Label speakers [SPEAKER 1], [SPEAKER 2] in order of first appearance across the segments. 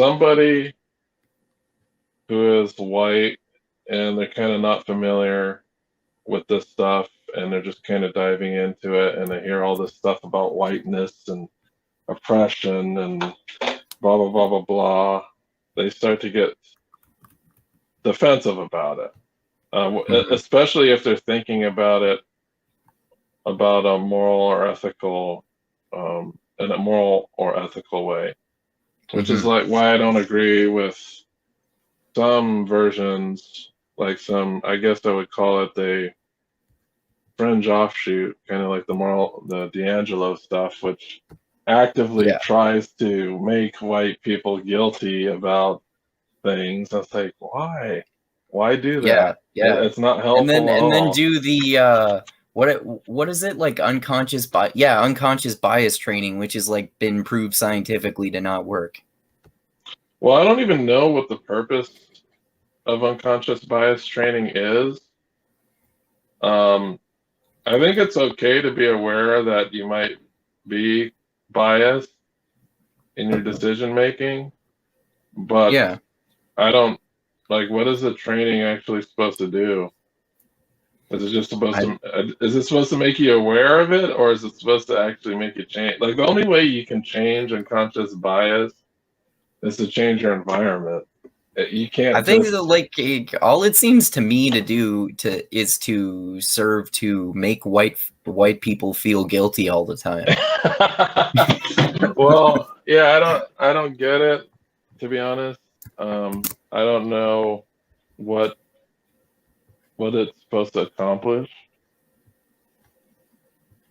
[SPEAKER 1] somebody who is white and they're kind of not familiar with this stuff and they're just kind of diving into it and they hear all this stuff about whiteness and oppression and blah, blah, blah, blah, blah, they start to get defensive about it. Especially if they're thinking about it about a moral or ethical, in a moral or ethical way, which is like why I don't agree with some versions, like some, I guess I would call it the fringe offshoot, kind of like the DiAngelo stuff, which actively tries to make white people guilty about things. It's like, why do that? It's not helpful
[SPEAKER 2] and then do the what is it, like unconscious bias training, which is like been proved scientifically to not work.
[SPEAKER 1] Well, I don't even know what the purpose of unconscious bias training is. I think it's okay to be aware that you might be biased in your decision making, but I don't, like, what is the training actually supposed to do? Is it just supposed is it supposed to make you aware of it, or is it supposed to actually make you change? Like, the only way you can change unconscious bias is to change your environment. You can't.
[SPEAKER 2] I think that, like, all it seems to me to do is to serve to make white people feel guilty all the time.
[SPEAKER 1] Well, yeah, I don't get it, to be honest. I don't know what it's supposed to accomplish,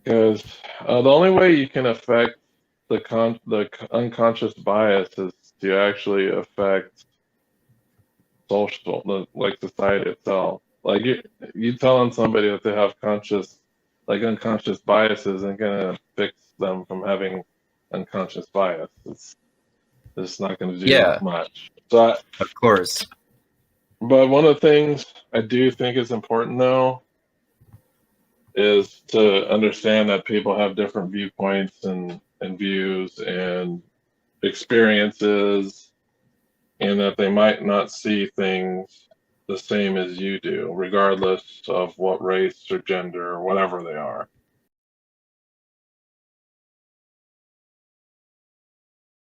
[SPEAKER 1] because the only way you can affect the unconscious bias is to actually affect like society itself. Like you telling somebody that they have unconscious biases ain't gonna fix them from having unconscious bias. It's not gonna do much. So
[SPEAKER 2] of course.
[SPEAKER 1] But one of the things I do think is important, though, is to understand that people have different viewpoints and views and experiences, and that they might not see things the same as you do, regardless of what race or gender or whatever they are.